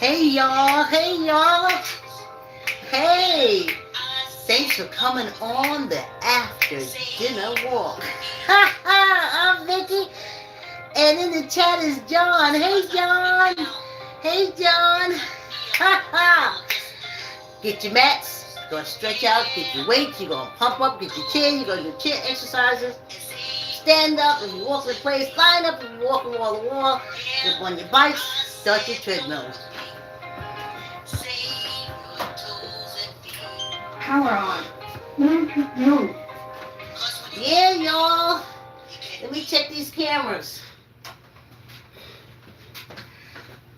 Hey y'all, hey y'all, hey! Thanks for coming on the after dinner walk. Ha ha! I'm Vicky, and in the chat is John. Hey John, hey John. Ha ha! Get your mats. You're gonna stretch out. Get your weights. You're gonna pump up. Get your chin. You're gonna do chin exercises. Stand up if you walk in place. Line up if you walk wall to wall. Jump on your bikes. Start your treadmill. Power on. No. Yeah, y'all. Let me check these cameras.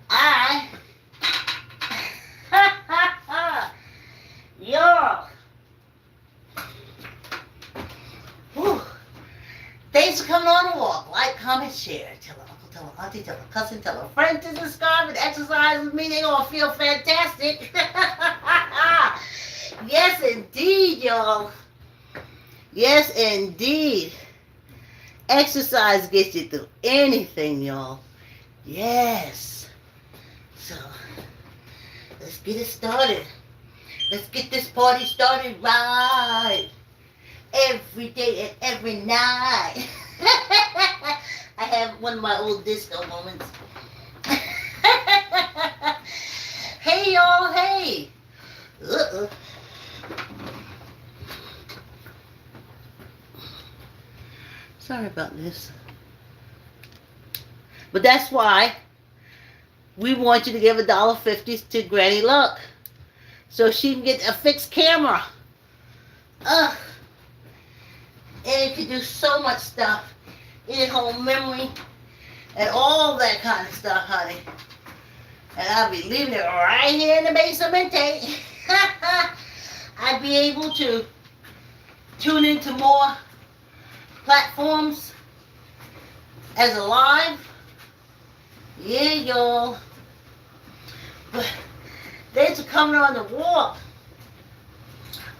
I. Y'all. Whew. Thanks for coming on the walk. Like, comment, share. Tell a uncle, tell a auntie, tell a cousin, tell a friend to subscribe and exercise with me. They gonna feel fantastic. Yes, indeed, y'all. Yes, indeed. Exercise gets you through anything, y'all. Yes. So, let's get it started. Let's get this party started right. Every day and every night. I have one of my old disco moments. Hey, y'all, hey. Uh-uh. Sorry about this. But that's why we want you to give $1.50 to Granny Luck so she can get a fixed camera. Ugh. And it can do so much stuff. It hold memory and all that kind of stuff, honey. And I'll be leaving it right here in the basement. I'd be able to tune into more platforms as a live. Yeah, y'all. But thanks for coming on the walk.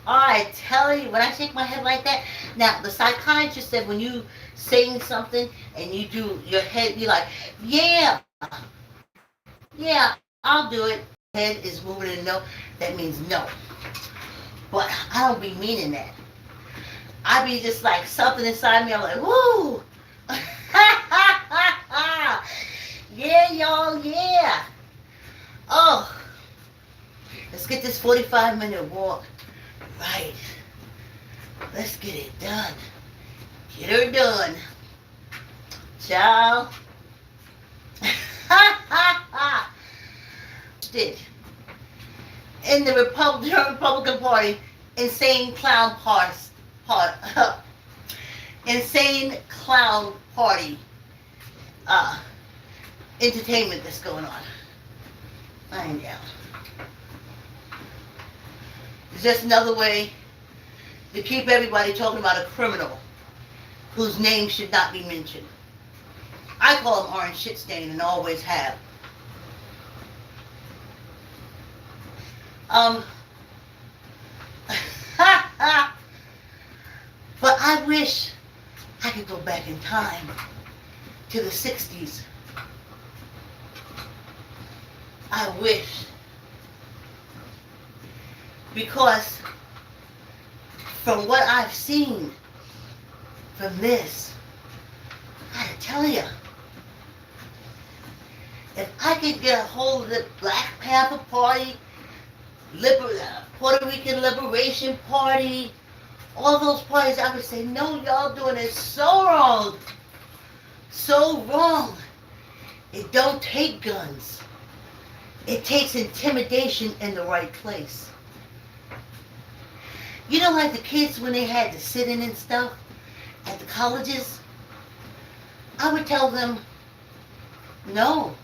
I tell you, when I shake my head like that, now the psychiatrist said when you saying something and you do your head be like, yeah, I'll do it. Head is moving in no, that means no. But I don't be meaning that. I be just like something inside me. I'm like, woo! Yeah, y'all, yeah. Oh, let's get this 45-minute walk right. Let's get it done. Get her done. Ciao. Did in the Republican Party, insane clown insane clown party entertainment that's going on. Find out. It's just another way to keep everybody talking about a criminal whose name should not be mentioned. I call him Orange Shit Stain and always have. But I wish I could go back in time to the 60s. I wish. Because from what I've seen from this, I gotta tell you, if I could get a hold of the Black Panther Party, Puerto Rican Liberation Party, all those parties, I would say, no, y'all doing it so wrong. So wrong. It don't take guns. It takes intimidation in the right place. You know, like the kids when they had to sit in and stuff at the colleges? I would tell them, no.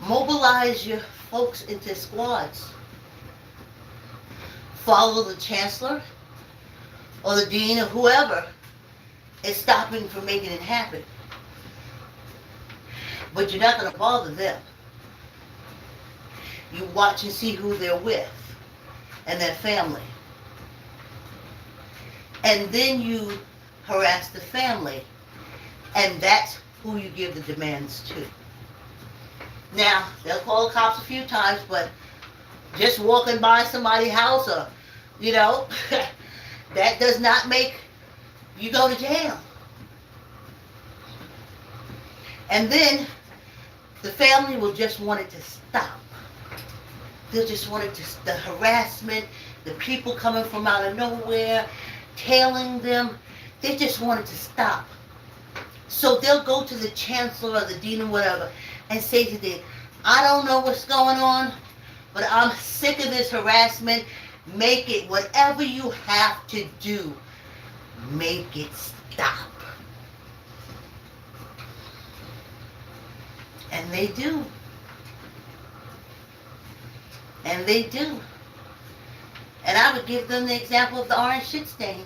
Mobilize your folks into squads. Follow the chancellor or the dean or whoever is stopping from making it happen. But you're not going to bother them. You watch and see who they're with and their family. And then you harass the family. And that's who you give the demands to. Now, they'll call the cops a few times, but just walking by somebody's house or, you know, that does not make you go to jail. And then the family will just want it to stop. They'll just want it to, the harassment, the people coming from out of nowhere, tailing them, they just want it to stop. So they'll go to the chancellor or the dean or whatever and say to them, I don't know what's going on, but I'm sick of this harassment. Make it whatever you have to do. Make it stop. And they do. And they do. And I would give them the example of the orange shit stain.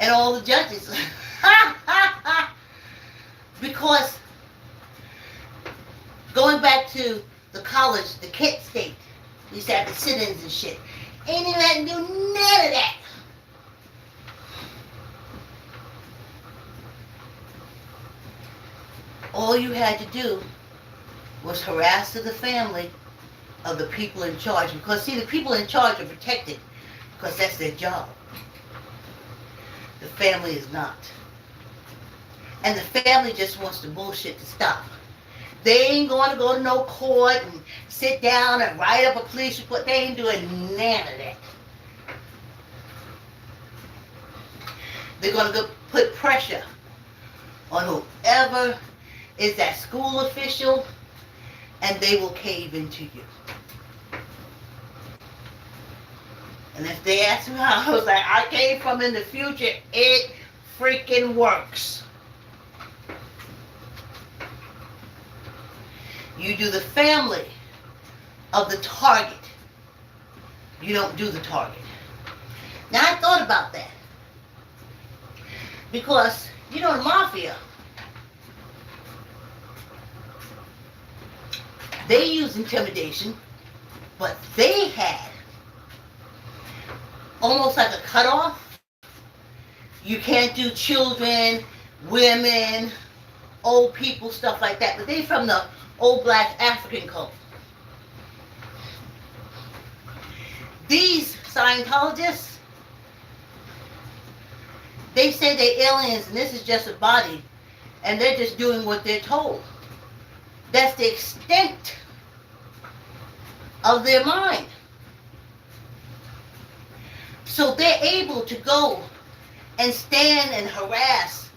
And all the judges. Because going back to the college, the Kent State, we used to have the sit-ins and shit. Ain't even had to do none of that. All you had to do was harass the family of the people in charge. Because, see, the people in charge are protected because that's their job. The family is not. And the family just wants the bullshit to stop. They ain't going to go to no court and sit down and write up a police report. They ain't doing none of that. They're going to go put pressure on whoever is that school official, and they will cave into you. And if they ask me how, I was like, I came from in the future, it freaking works. You do the family of the target. You don't do the target. Now, I thought about that. Because, you know, the mafia, they use intimidation, but they had almost like a cutoff. You can't do children, women, old people, stuff like that. But they from the old black African cult. These Scientologists, they say they're aliens and this is just a body, and they're just doing what they're told. That's the extent of their mind. So they're able to go and stand and harass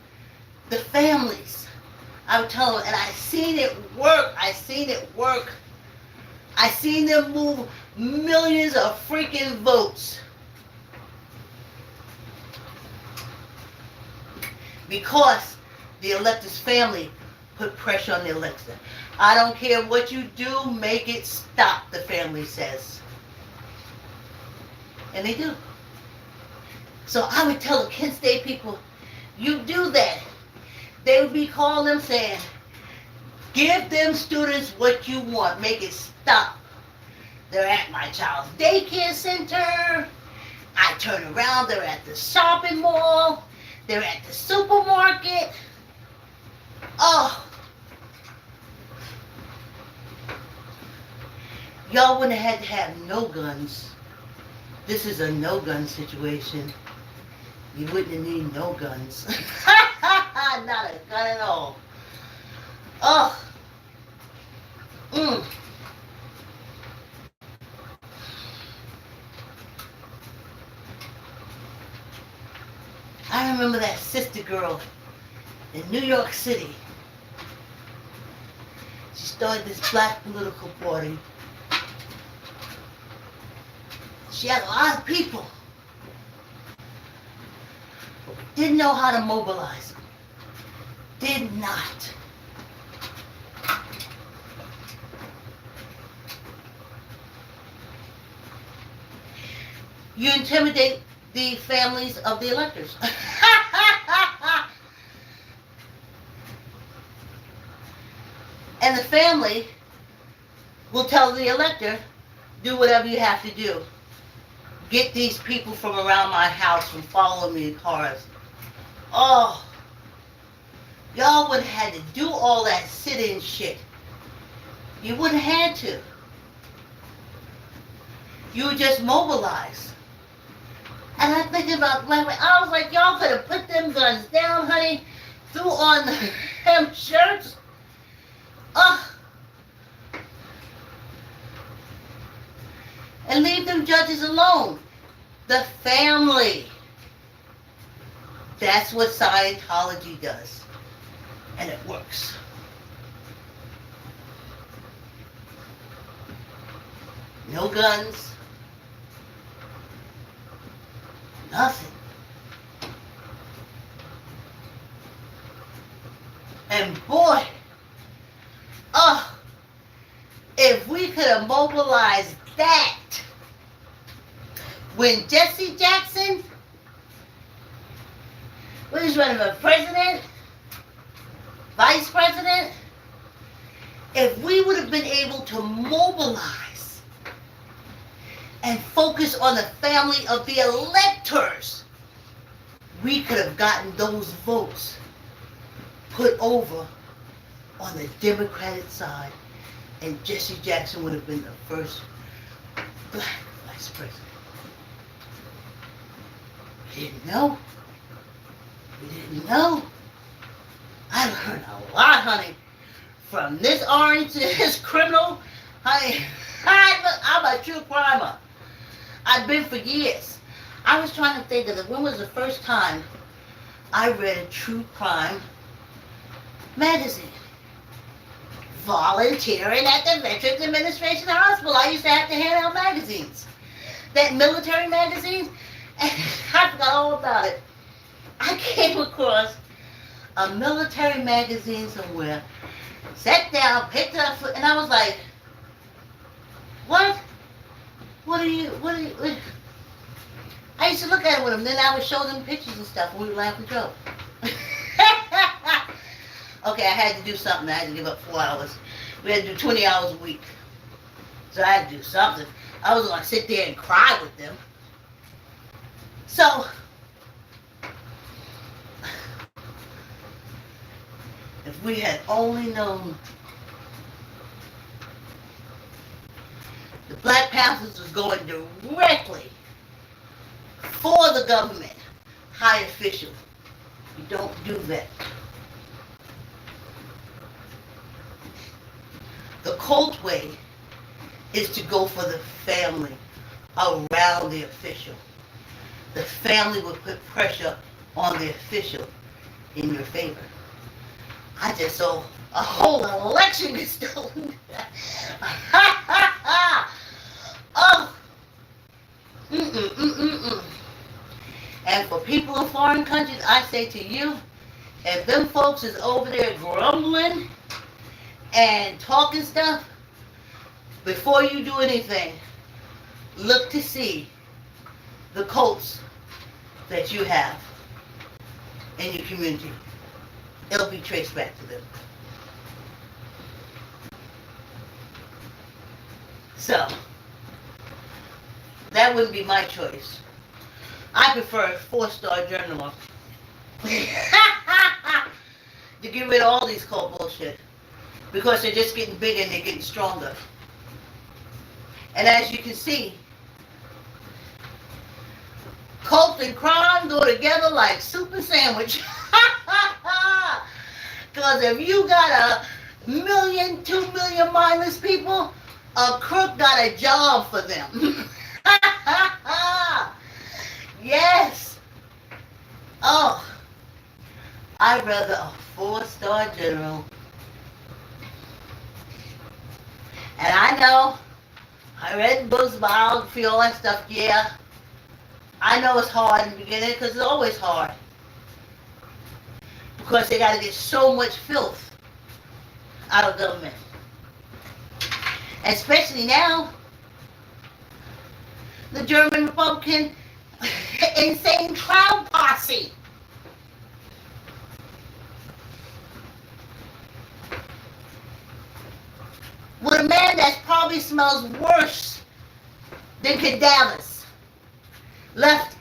the families. I would tell them, and I seen it work. I seen it work. I seen them move millions of freaking votes. Because the elector's family put pressure on the elector. I don't care what you do, make it stop, the family says. And they do. So I would tell the Kent State people, you do that. They would be calling them saying, give them students what you want, make it stop. They're at my child's daycare center. I turn around, they're at the shopping mall. They're at the supermarket. Oh. Y'all wouldn't have had to have no guns. This is a no-gun situation. You wouldn't need no guns. Not a gun at all. Oh. I remember that sister girl in New York City. She started this black political party. She had a lot of people. Didn't know how to mobilize them. Did not. You intimidate the families of the electors. And the family will tell the elector, do whatever you have to do. Get these people from around my house from following me in cars. Oh, Y'all would have had to do all that sit-in shit. You wouldn't have had to. You would just mobilize. And I think about, I was like, y'all could have put them guns down, honey, threw on them shirts. Ugh. And leave them judges alone. The family. That's what Scientology does. And it works. No guns. Nothing. And boy, if we could have mobilized that when Jesse Jackson was running for president, vice president, if we would have been able to mobilize and focus on the family of the electors, we could have gotten those votes put over on the Democratic side, and Jesse Jackson would have been the first black vice president. We didn't know. We didn't know. I learned a lot, honey. From this orange to this criminal, honey, I'm a true crimer. I've been for years. I was trying to think of when was the first time I read a true crime magazine. Volunteering at the Veterans Administration Hospital. I used to have to hand out magazines. That military magazine, and I forgot all about it. I came across a military magazine somewhere, sat down, picked it up, and I was like, what? What are you, I used to look at it with them, then I would show them pictures and stuff, and we would laugh and joke. Okay, I had to do something. I had to give up 4 hours. We had to do 20 hours a week. So I had to do something. I wasn't going to sit there and cry with them. So, if we had only known the Black Panthers was going directly for the government, high official. You don't do that. The Colt way is to go for the family around the official. The family would put pressure on the official in your favor. I just saw a whole election get stolen. Oh. And for people in foreign countries, I say to you, if them folks is over there grumbling and talking stuff, before you do anything, look to see the cults that you have in your community. It'll be traced back to them. So, that wouldn't be my choice. I prefer 4-star journalism. To get rid of all these cult bullshit. Because they're just getting bigger and they're getting stronger. And as you can see, cult and crime go together like soup and sandwich. Because if you got 1 million, 2 million mindless people, a crook got a job for them. Yes. Oh, I'd rather a 4-star general. And I know, I read books, biography, all that stuff, yeah. I know it's hard in the beginning because it's always hard. Because they got to get so much filth out of government. Especially now, the German Republican insane clown posse. With a man that probably smells worse than cadavers left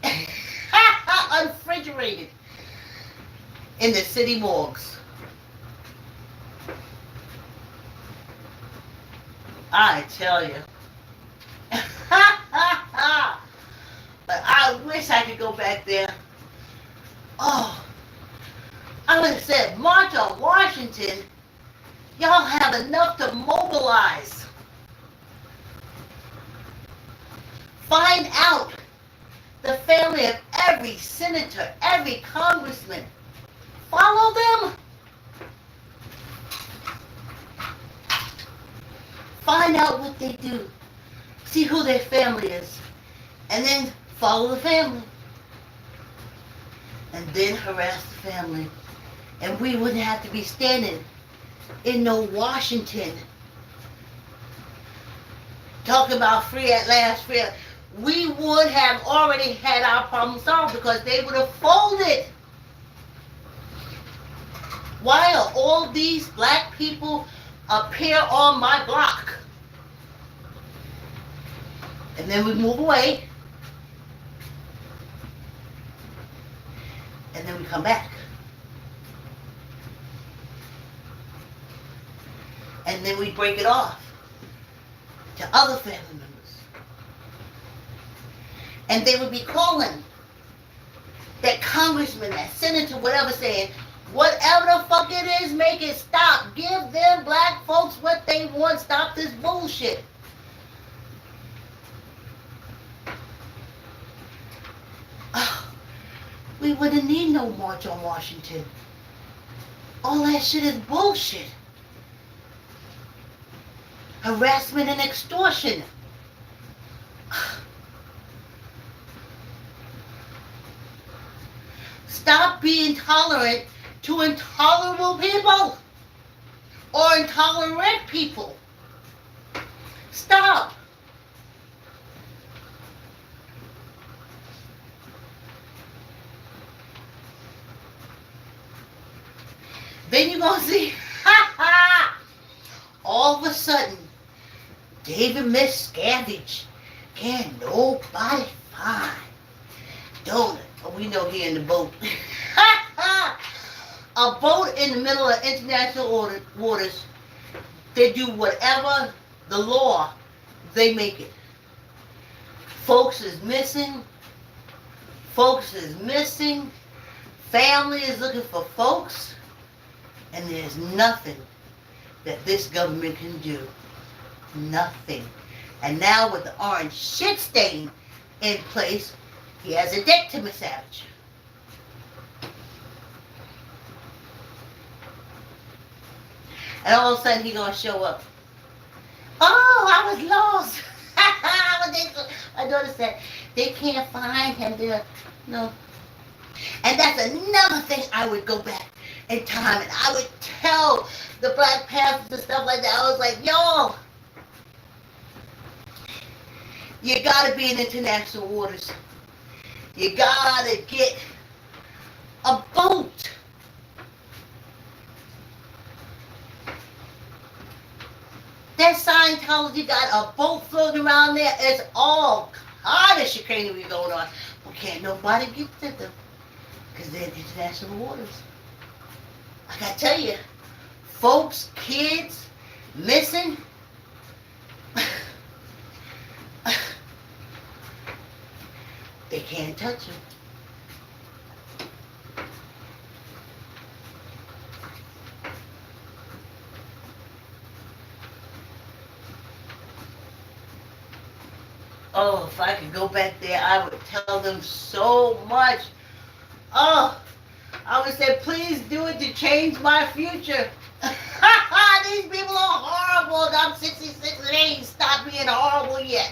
unrefrigerated in the city morgues. I tell you. But I wish I could go back there. Oh, I would have said, March on Washington, y'all have enough to mobilize. Find out the family of every senator, every congressman. Follow them. Find out what they do. See who their family is. And then follow the family. And then harass the family. And we wouldn't have to be standing in no Washington talking about free at last, free at... We would have already had our problem solved because they would have folded. Why are all these black people up here on my block? And then we move away. And then we come back. And then we break it off to other family members. And they would be calling that congressman, that senator, whatever, saying, whatever the fuck it is, make it stop. Give them black folks what they want. Stop this bullshit. Oh, we wouldn't need no march on Washington. All that shit is bullshit. Harassment and extortion. Stop being tolerant to intolerable people or intolerant people. Stop. Then you're going to see, all of a sudden, David Miscavige can't nobody find. Don't it? We know he in the boat. A boat in the middle of international waters, they do whatever the law, they make it. Folks is missing. Folks is missing. Family is looking for folks. And there's nothing that this government can do. Nothing. And now with the orange shit stain in place, he has a debt to Miss Savage. And all of a sudden he gonna show up. Oh, I was lost. My daughter said they can't find him there. No. And that's another thing I would go back in time and I would tell the Black Panthers and stuff like that. I was like, yo, you gotta be in international waters. You gotta get a boat. That Scientology got a boat floating around there. It's all kind of chicanery going on. But can't nobody get to them because they're in international waters. I gotta tell you, folks, kids, missing. They can't touch them. Oh, if I could go back there, I would tell them so much. Oh, I would say, please do it to change my future. These people are horrible. I'm 66 and they ain't stopped being horrible yet.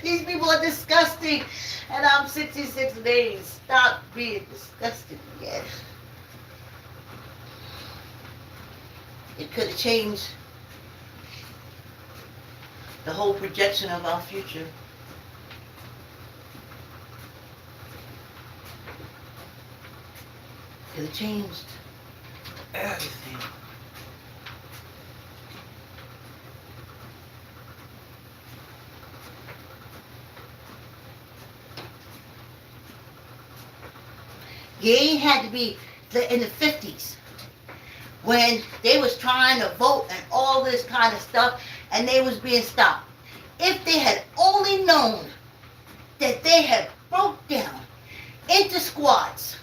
These people are disgusting. And I'm 66 and they ain't stopped being disgusting yet. It could have changed the whole projection of our future. Could have changed everything. You ain't had to be in the 50s when they was trying to vote and all this kind of stuff, and they was being stopped. If they had only known that they had broke down into squads,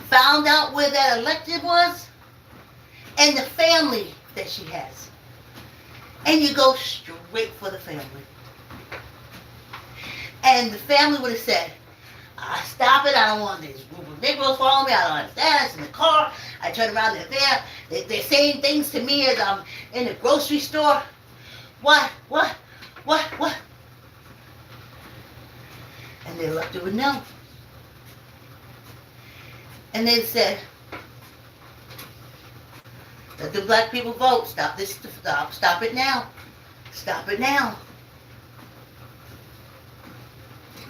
found out where that elected was, and the family that she has, and you go straight for the family. And the family would have said, stop it, I don't want this group of Negroes following me, I don't understand, it's in the car, I turn around, they're there, they're saying things to me as I'm in the grocery store. What? And the elected would know. And they said, let the black people vote, stop it now. Stop it now.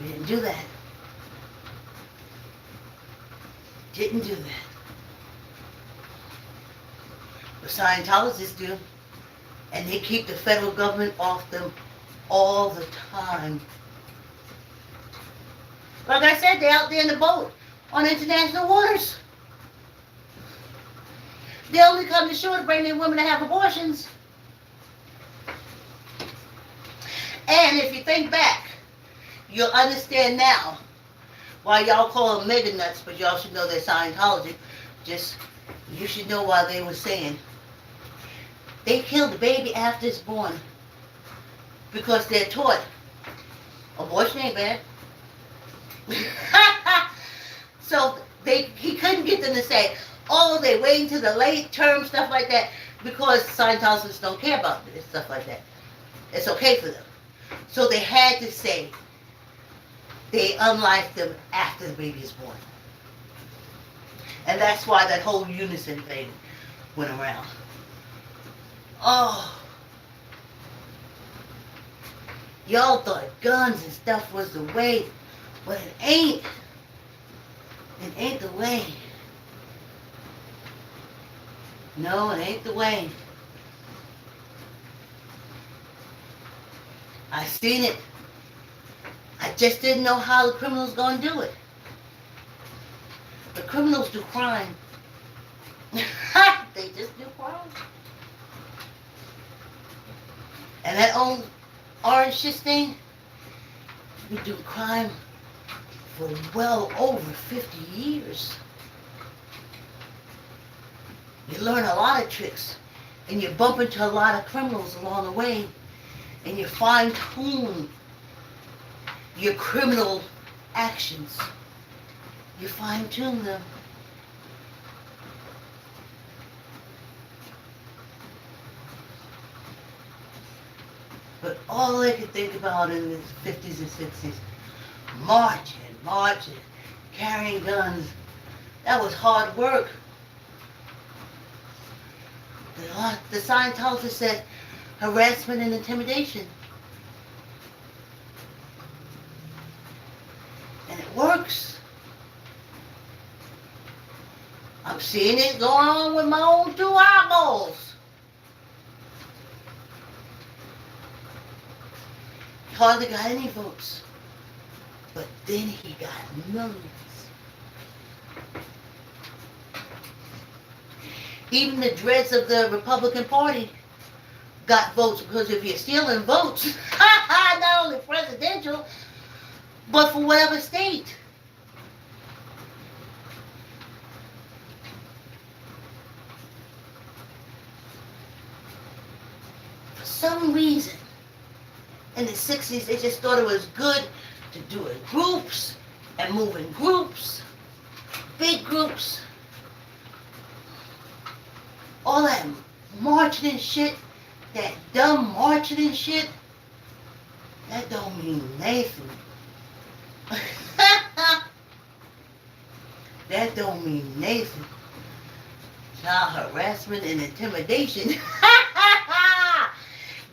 We didn't do that. Didn't do that. But Scientologists do. And they keep the federal government off them all the time. Like I said, they're out there in the boat on international waters. They only come to shore to bring in women to have abortions. And if you think back, you'll understand now why y'all call them mega nuts, but y'all should know they're Scientology. Just, you should know why they were saying they killed the baby after it's born. Because they're taught abortion ain't bad. So he couldn't get them to say, oh, they waiting to the late term, stuff like that, because Scientologists don't care about this, stuff like that. It's okay for them. So they had to say they unlife them after the baby is born. And that's why that whole unison thing went around. Oh. Y'all thought guns and stuff was the way, but it ain't. It ain't the way. No, it ain't the way. I seen it. I just didn't know how the criminals gonna do it. The criminals do crime. They just do crime. And that old orange shit thing, we do crime for well over 50 years. You learn a lot of tricks, and you bump into a lot of criminals along the way, and you fine-tune your criminal actions. You fine-tune them. But all they could think about in the 50s and 60s, marching, carrying guns, that was hard work. The Scientologists said harassment and intimidation. And it works. I'm seeing it going on with my own two eyeballs. He hardly got any votes. But then he got millions. Even the dreads of the Republican Party got votes, because if you're stealing votes, not only presidential, but for whatever state. For some reason, in the 60s, they just thought it was good to do it in groups and move in groups, big groups. All that marching and shit, that dumb marching and shit, that don't mean nothing. That don't mean nothing. Child harassment and intimidation.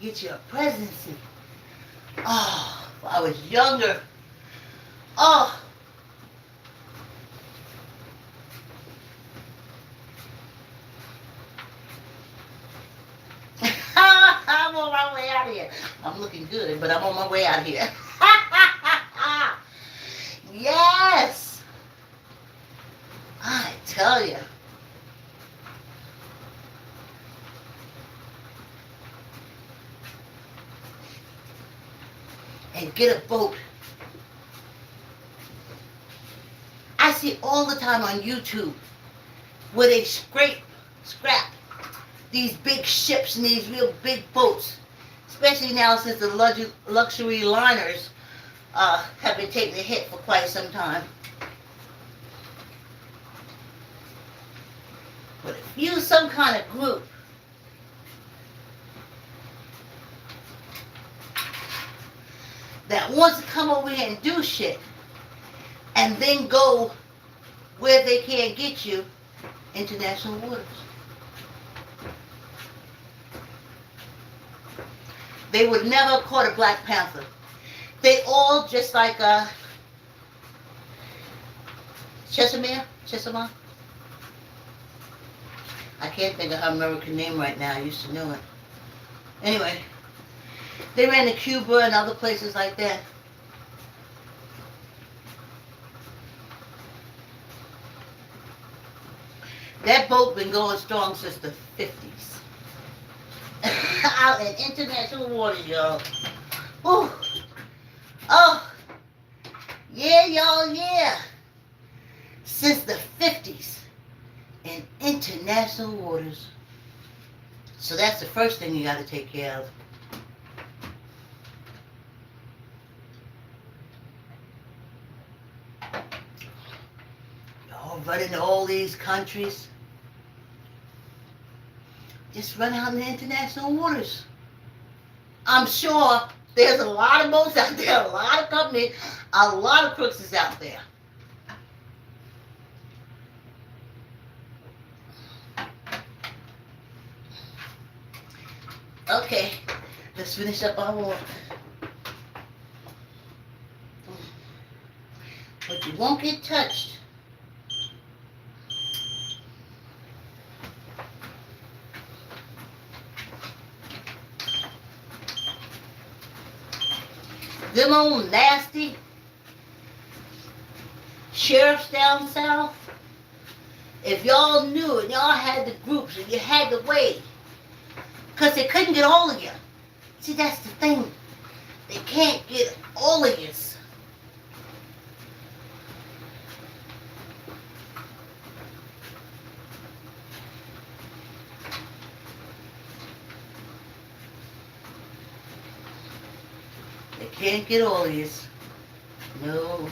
Get your presidency. Oh, if I was younger. Oh. I'm on my way out of here. I'm looking good, but I'm on my way out of here. Yes. I tell you. and get a boat. I see all the time on YouTube where they scrap these big ships and these real big boats, especially now since the luxury liners have been taking a hit for quite some time. But if you're some kind of group that wants to come over here and do shit and then go where they can't get you, international waters. They would never have caught a Black Panther. They all just like Chesama. I can't think of her American name right now. I used to know it. Anyway, they ran to Cuba and other places like that. That boat been going strong since the 50s. Out in international waters, y'all. Ooh. Oh. Yeah, y'all, yeah. Since the 50s in international waters. So that's the first thing you got to take care of. Y'all running to all these countries. Just run out in the international waters. I'm sure there's a lot of boats out there, a lot of companies, a lot of crooks out there. Okay, let's finish up our walk. But you won't get touched. Them old nasty sheriffs down south, if y'all knew and y'all had the groups and you had the way, because they couldn't get all of you. See, that's the thing. They can't get all of you. They can't get all of you. No.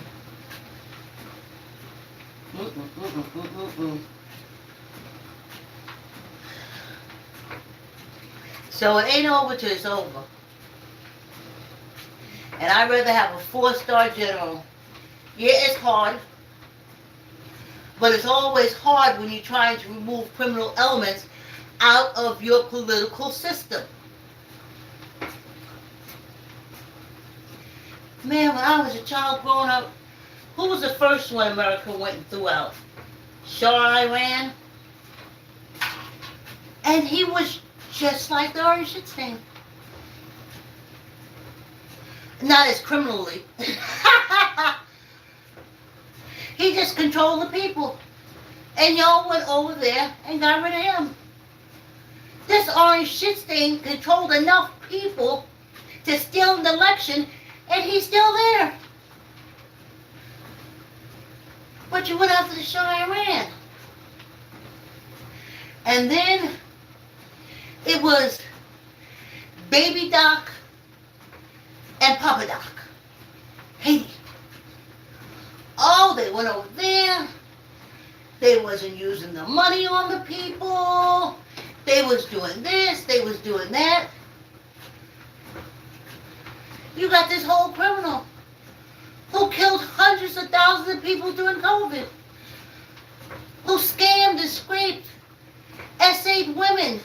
So it ain't over till it's over. And I'd rather have a 4-star general. Yeah, it's hard. But it's always hard when you're trying to remove criminal elements out of your political system. Man, when I was a child growing up, who was the first one America went and threw out? Shah Iran? And he was just like the orange shit stain. Not as criminally. He just controlled the people. And y'all went over there and got rid of him. This orange shit stain controlled enough people to steal an election, and he's still there. But you went after the Shah Iran. And then it was Baby Doc and Papa Doc. Haiti. Oh, they went over there. They wasn't using the money on the people. They was doing this. They was doing that. You got this whole criminal who killed hundreds of thousands of people during COVID. Who scammed and scraped, essayed women,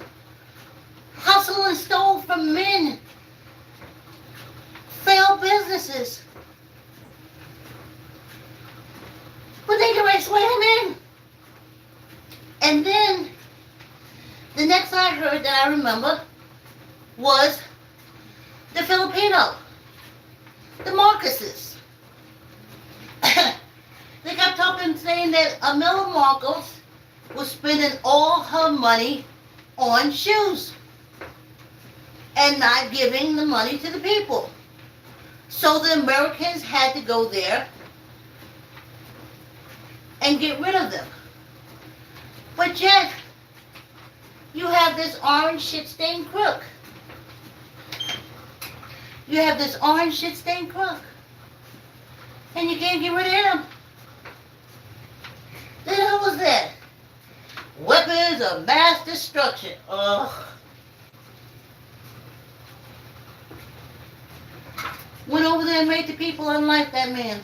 hustled and stole from men, failed businesses. But they can swear him in. And then, the next I heard that I remember was the Filipino, the Marcoses. They kept talking, saying that Amelia Marcos was spending all her money on shoes and not giving the money to the people. So the Americans had to go there and get rid of them. But yet, you have this orange shit-stained crook. You have this orange shit-stained crook. And you can't get rid of him. The hell was that? Weapons of mass destruction. Ugh. Went over there and made the people unlike that man.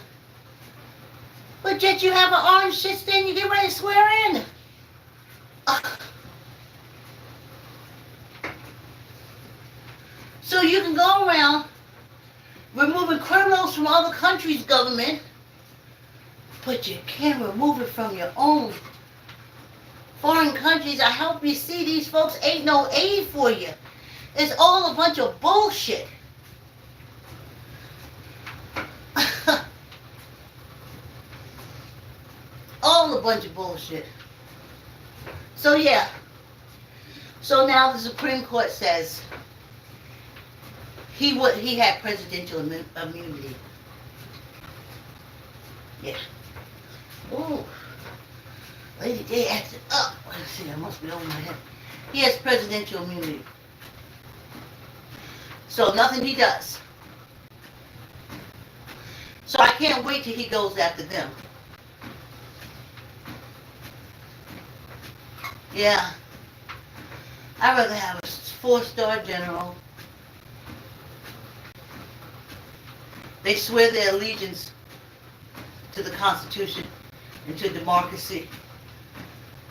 But yet you have an orange shit stain, you get ready to swear in. Ugh. So you can go around removing criminals from other countries' government, but you can't remove it from your own. Foreign countries, I hope you see these folks ain't no aid for you. It's all a bunch of bullshit. All a bunch of bullshit. So yeah. So now the Supreme Court says he had presidential immunity. Yeah. Ooh. Lady Day acted up. Let's see, I must be over my head. He has presidential immunity. So nothing he does. So I can't wait till he goes after them. Yeah. I'd rather have a 4-star general. They swear their allegiance to the Constitution and to democracy.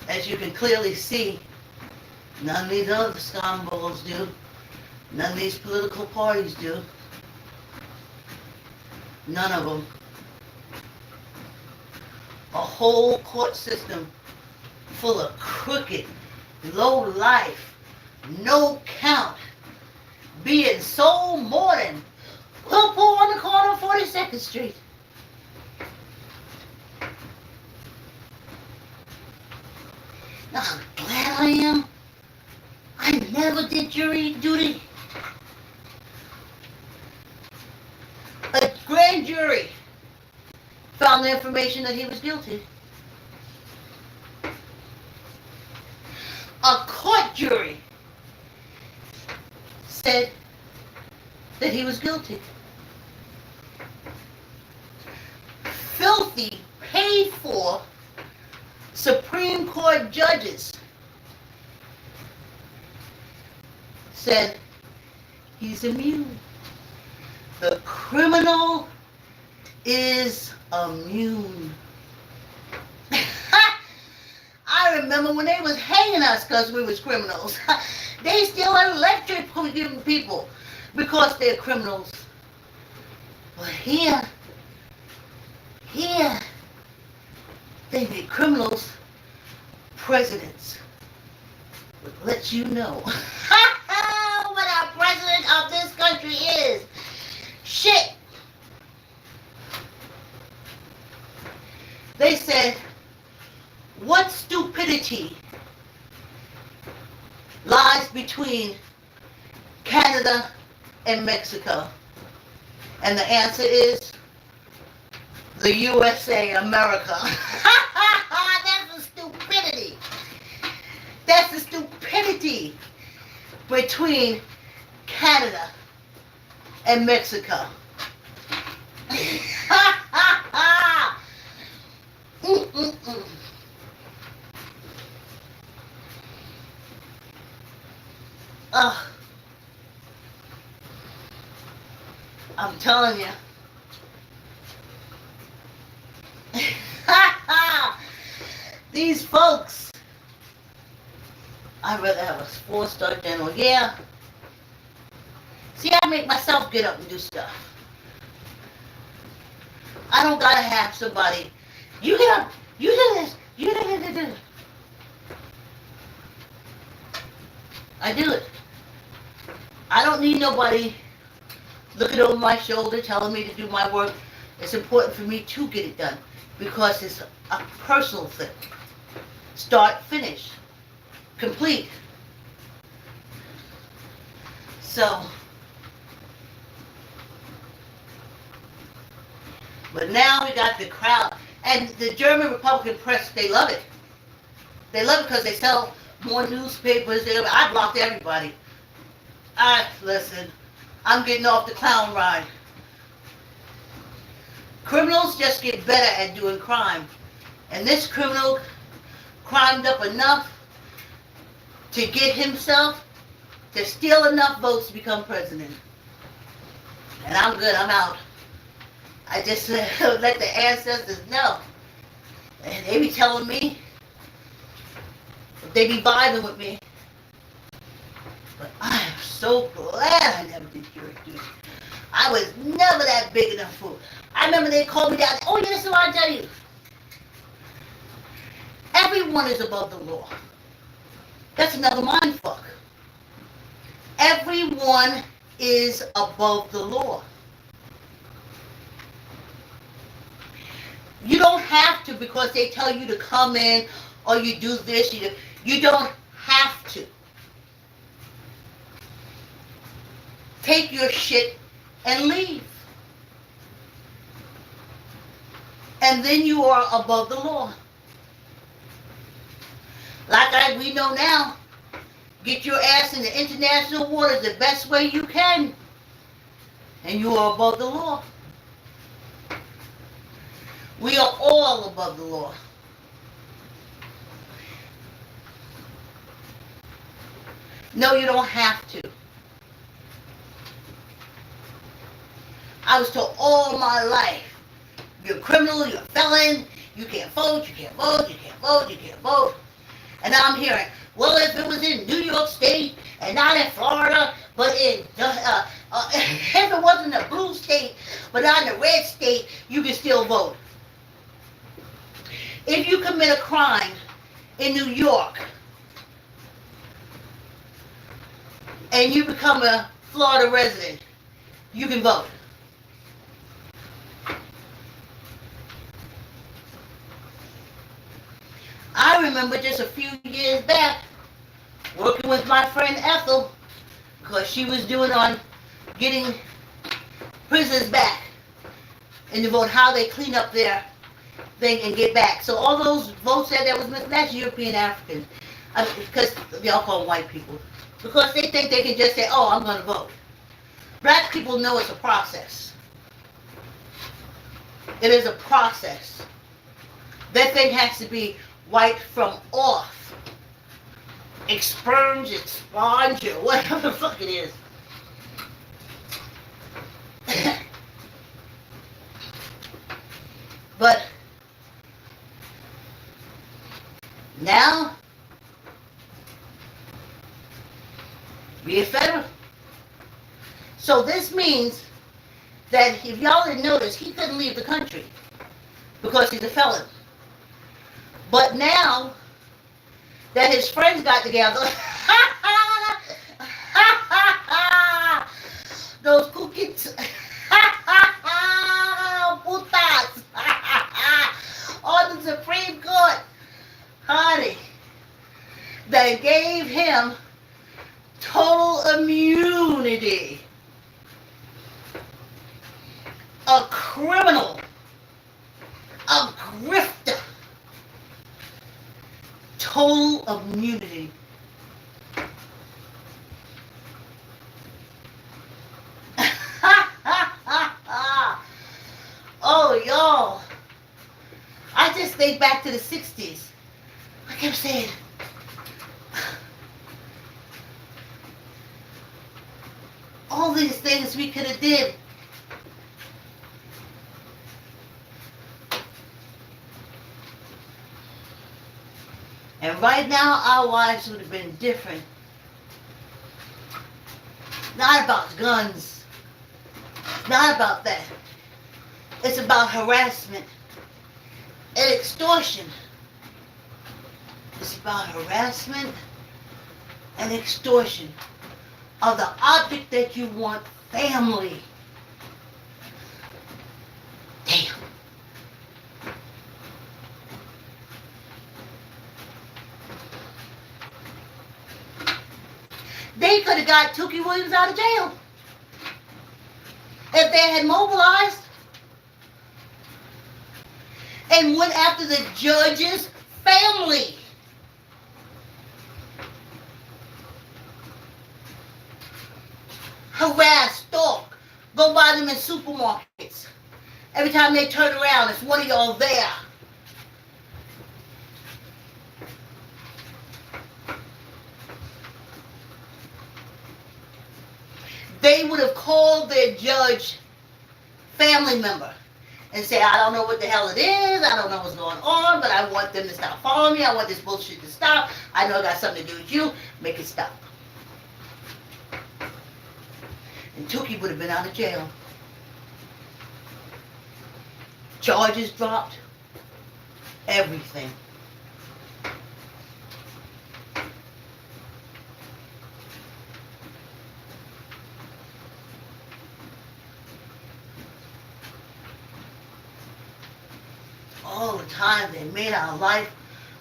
As you can clearly see, none of these other scumballs do. None of these political parties do. None of them. A whole court system full of crooked, low life, no count, being so modern. We'll pull on the corner of 42nd Street. Now how glad I am I never did jury duty. A grand jury found the information that he was guilty. A court jury said that he was guilty. Filthy, paid for Supreme Court judges said he's immune. The criminal is immune. I remember when they was hanging us because we was criminals. They still electrocuting people because they're criminals. But here, they make criminals presidents. But let you know what our president of this country is. Shit. They said, what stupidity lies between Canada and Mexico? And the answer is the USA, America. That's the stupidity. That's the stupidity between Canada and Mexico. I'm telling you. These folks, I'd rather have a 4-star general. Yeah. See, I make myself get up and do stuff. I don't gotta have somebody. You get up. You do this. You do this. I do it. I don't need nobody looking over my shoulder telling me to do my work. It's important for me to get it done because it's a personal thing. Start, finish, complete. So, But now we got the crowd. And the German Republican press, they love it. They love it because they sell more newspapers. I blocked everybody. Listen, I'm getting off the clown ride. Criminals just get better at doing crime. And this criminal crimed up enough to get himself to steal enough votes to become president. And I'm good, I'm out. I just let the ancestors know. And they be telling me, they be vibing with me. But I am so glad I never did jury duty. I was never that big enough fool. I remember they called me down. Oh, yeah, this is what I tell you. Everyone is above the law. That's another mind fuck. Everyone is above the law. You don't have to because they tell you to come in or you do this. You don't have to. Take your shit and leave. And then you are above the law. Like we know now, get your ass in the international waters the best way you can. And you are above the law. We are all above the law. No, you don't have to. I was told all my life, you're a criminal, you're a felon, you can't vote, you can't vote, you can't vote, you can't vote. And now I'm hearing, well, if it was in New York State and not in Florida, but in if it wasn't a blue state, but not in a red state, you can still vote. If you commit a crime in New York and you become a Florida resident, you can vote. I remember just a few years back working with my friend Ethel because she was doing on getting prisoners back and to vote how they clean up their thing and get back. So all those votes that was missing, that's European Africans. Because they all call them white people. Because they think they can just say, oh, I'm going to vote. Black people know it's a process. It is a process. That thing has to be wiped from off. Expunged, expunged, or whatever the fuck it is. But now, be a federal. So this means that if y'all didn't notice, he couldn't leave the country because he's a felon. But now that his friends got together, those cookies, putas, on the Supreme Court, honey, they gave him total immunity. A criminal, a grifter, total immunity. Oh, y'all. I just think back to the 60s. I kept saying, all these things we could have did. And right now, our lives would have been different. Not about guns. Not about that. It's about harassment and extortion. It's about harassment and extortion of the object that you want, family. Damn. They could have got Tookie Williams out of jail if they had mobilized. and went after the judge's family. Harass, stalk, go by them in supermarkets. Every time they turn around, it's one of y'all there. They would have called their judge family member and say, I don't know what the hell it is, I don't know what's going on, but I want them to stop following me, I want this bullshit to stop, I know it got something to do with you, make it stop. And Tookie would have been out of jail. Charges dropped, everything. All the time they made our life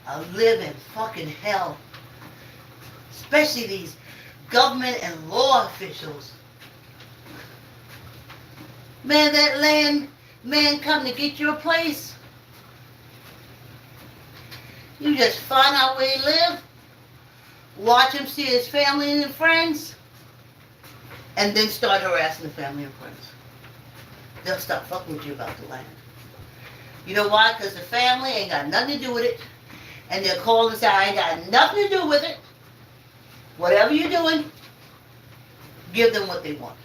a living fucking hell. Especially these government and law officials. Man, that land man come to get your place. You just find out where he live, watch him see his family and friends, and then start harassing the family and friends. They'll stop fucking with you about the land. You know why? Because the family ain't got nothing to do with it. And they'll call and say, I ain't got nothing to do with it. Whatever you're doing, give them what they want.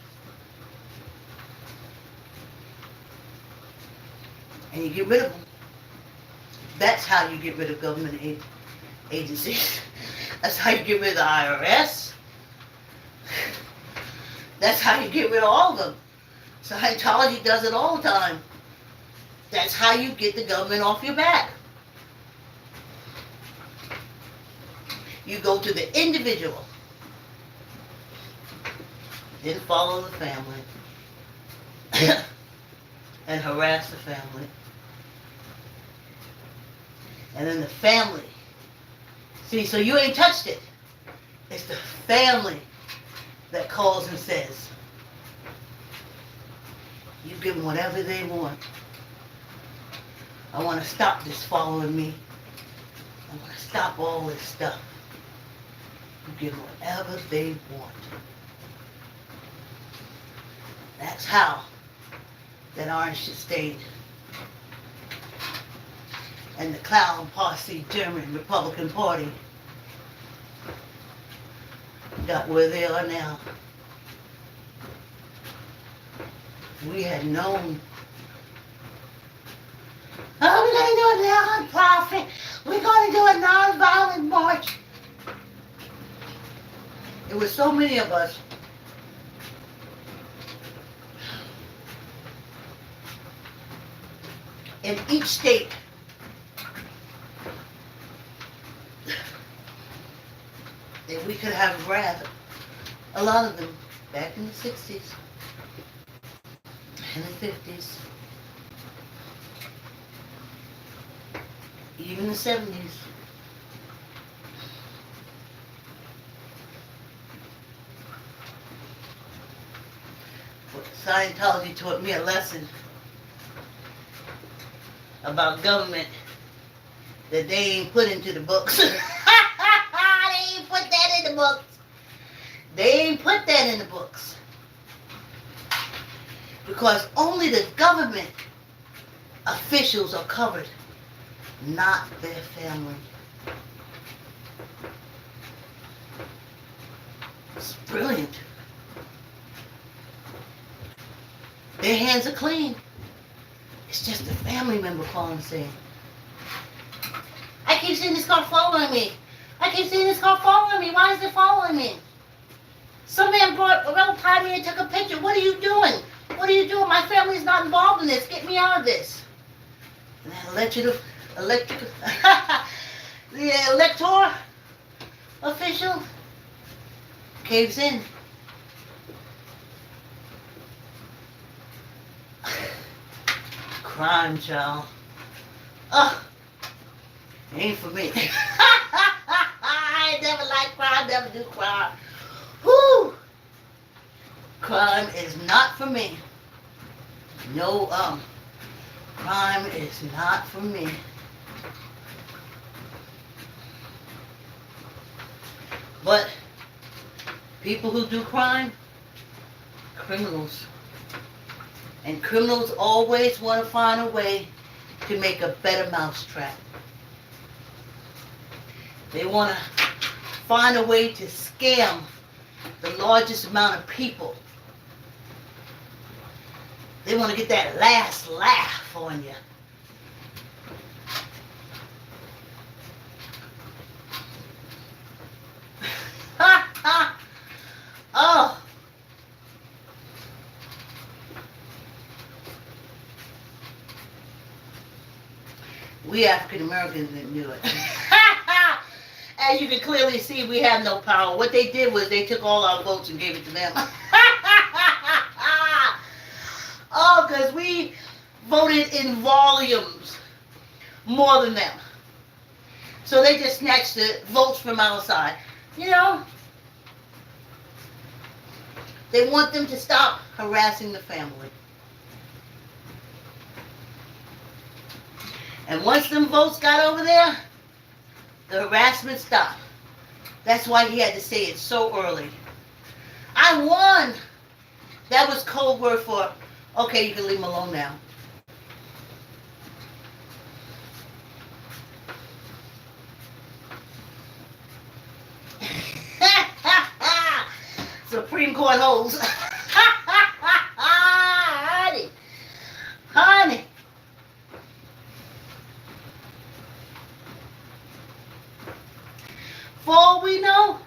And you get rid of them. That's how you get rid of government agencies. That's how you get rid of the IRS. That's how you get rid of all of them. Scientology does it all the time. That's how you get the government off your back. You go to the individual, then follow the family, and harass the family. And then the family. See, so you ain't touched it. It's the family that calls and says, you give them whatever they want. I want to stop this following me. I want to stop all this stuff. You give them whatever they want. That's how that orange shit stayed. And the clown posse German Republican Party got where they are now. We had known, oh, we're going to do a non-profit. We're going to do a non-violent march. There were so many of us. In each state, that we could have grabbed a lot of them back in the 60s and the 50s, even the 70s. But Scientology taught me a lesson about government that they ain't put into the books. They ain't put that in the books. They ain't put that in the books. Because only the government officials are covered, not their family. It's brilliant. Their hands are clean. It's just a family member calling saying, I keep seeing this car following me. I keep seeing this car following me. Why is it following me? Some man brought a real tie me and took a picture. What are you doing? What are you doing? My family's not involved in this. Get me out of this. And that the elector official caves in. Crime, child. Ugh. Ain't for me. I never like crime, never do crime. Whoo! Crime is not for me. No, Crime is not for me. But people who do crime, criminals. And criminals always want to find a way to make a better mousetrap. They want to find a way to scam the largest amount of people. They want to get that last laugh on you. Ha ha! Oh! We African Americans didn't do it. As you can clearly see, we have no power. What they did was they took all our votes and gave it to them. Oh, because we voted in volumes more than them. So they just snatched the votes from our side. You know, they want them to stop harassing the family. And once them votes got over there, the harassment stopped. That's why he had to say it so early. I won! That was code word for, okay, you can leave him alone now. Supreme Court holds. Honey. Honey. For all we know,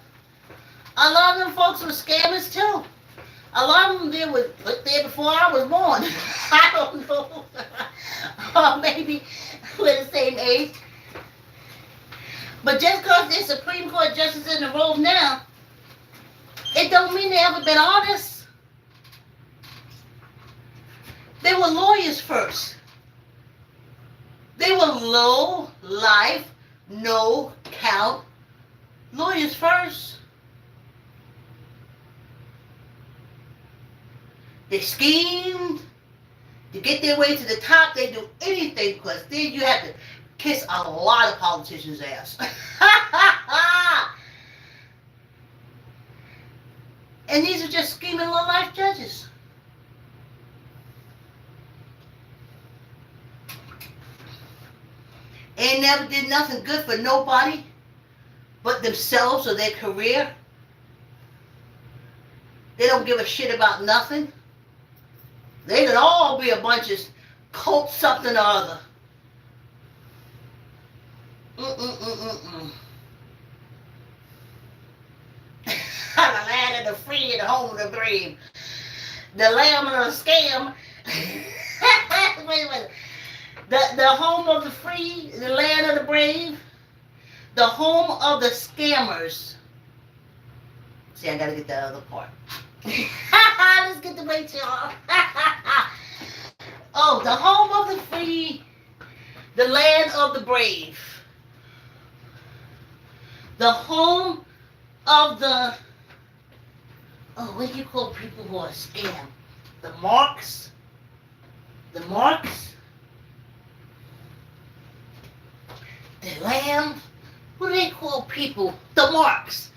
a lot of them folks were scammers too. A lot of them there was there before I was born. I don't know. Or maybe we're the same age. But just because they're Supreme Court justices in the robe now, it don't mean they ever been honest. They were lawyers first. They were low life, no count lawyers first. They schemed to get their way to the top. They do anything because then you have to kiss a lot of politicians' ass. And these are just scheming low-life judges. Ain't never did nothing good for nobody but themselves or their career. They don't give a shit about nothing. They could all be a bunch of cult something or other. The land of the free and the home of the brave. The lamb of the scam. Wait. The home of the free, the land of the brave. The home of the scammers. See, I gotta get that other part. Let's get the weight, y'all. Oh, the home of the free, the land of the brave. The home of the, what do you call people who are scam? The marks? The marks? The lamb? What do they call people? The marks.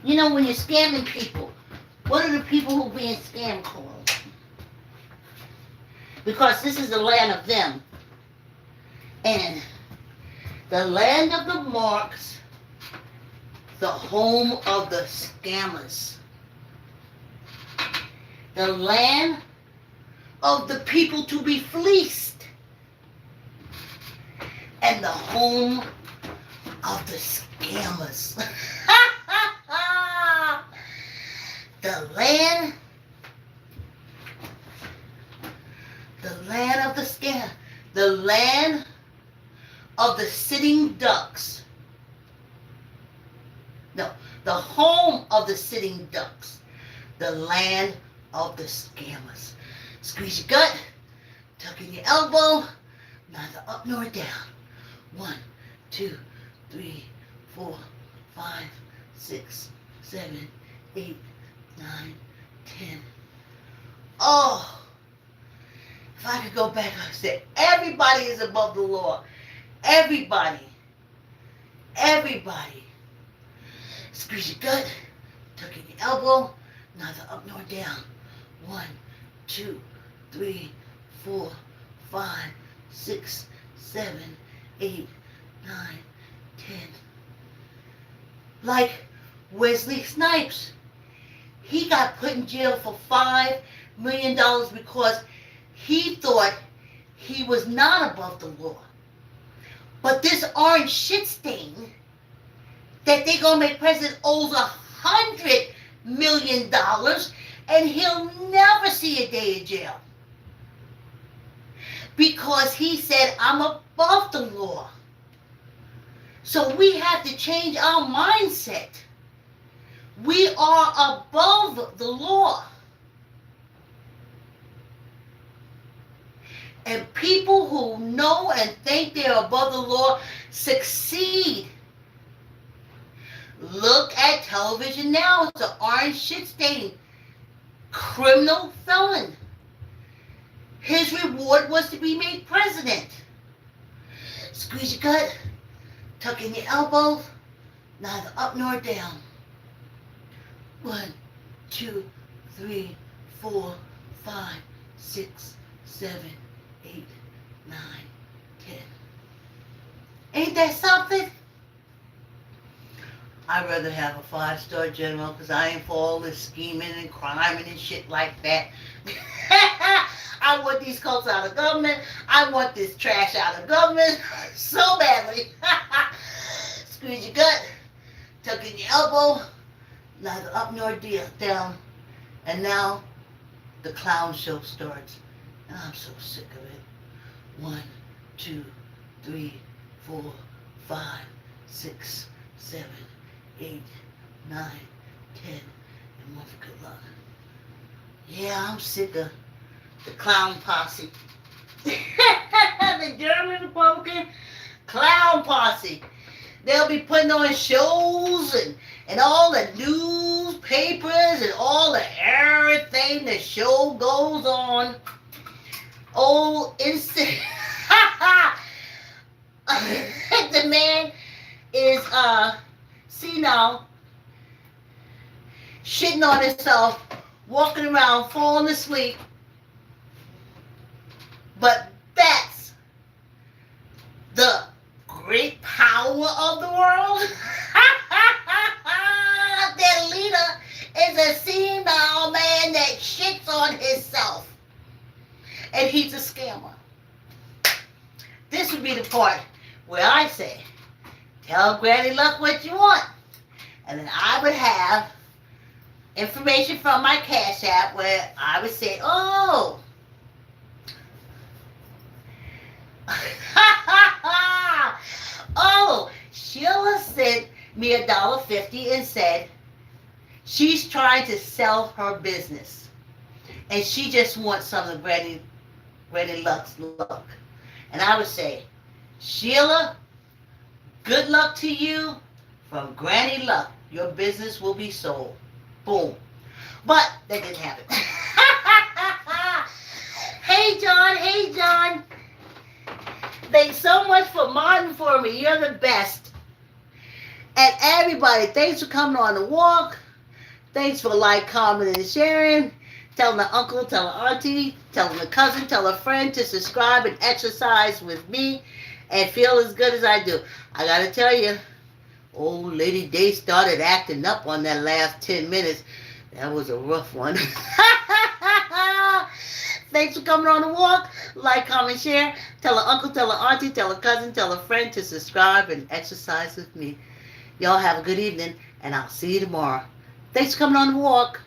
You know, when you're scamming people, what are the people who are being scammed called? Because this is the land of them. And the land of the marks, the home of the scammers. The land of the people to be fleeced. And the home of the scammers. The land of the scam. The land of the sitting ducks. No, the home of the sitting ducks. The land of the scammers. Squeeze your gut, tuck in your elbow, neither up nor down. 1, 2, 3, 4, 5, 6, 7, 8, 9, 10. Oh, If I could go back, I would say everybody is above the law. Everybody. Everybody. Squeeze your gut. Tuck in your elbow. Neither up nor down. 1, 2, 3, 4, 5, 6, 7, 8, 9, 10. Like Wesley Snipes. He got put in jail for $5 million because he thought he was not above the law. But this orange shit stain that they're going to make president owes $100 million, and he'll never see a day in jail. Because he said, I'm above the law. So we have to change our mindset. We are above the law. And people who know and think they're above the law succeed. Look at television now. It's an orange shit stain. Criminal felon. His reward was to be made president. Squeeze your gut. Tuck in your elbows. Neither up nor down. 1, 2, 3, 4, 5, 6, 7, 8, 9, 10. Ain't that something? I'd rather have a 5-star general because I ain't for all this scheming and crime and shit like that. I want these cults out of government. I want this trash out of government so badly. Squeeze your gut. Tuck in your elbow. Neither up nor down. And now the clown show starts. And I'm so sick of it. 1, 2, 3, 4, 5, 6, 7, 8, 9, 10, and 1 for good luck. Yeah, I'm sick of the clown posse. The German Republican clown posse. They'll be putting on shows and all the newspapers and all the everything the show goes on. Oh, instant. The man is senile, shitting on himself, walking around, falling asleep. But that's the great power of the world. Their leader is a senile man that shits on himself. And he's a scammer. This would be the part where I say, tell Granny Luck what you want. And then I would have information from my Cash App where I would say, oh, oh, Sheila sent me $1.50 and said she's trying to sell her business. And she just wants some of Granny Luck's luck. And I would say, Sheila, good luck to you from Granny Luck. Your business will be sold. Boom. But that didn't happen. Hey, John. Hey, John. Thanks so much for modding for me. You're the best. And everybody, thanks for coming on the walk. Thanks for commenting, and sharing. Telling the uncle, telling auntie, telling the cousin, tell a friend to subscribe and exercise with me and feel as good as I do. I gotta tell you, old Lady Day started acting up on that last 10 minutes. That was a rough one. Thanks for coming on the walk. Like, comment, share. Tell an uncle, tell an auntie, tell a cousin, tell a friend to subscribe and exercise with me. Y'all have a good evening, and I'll see you tomorrow. Thanks for coming on the walk.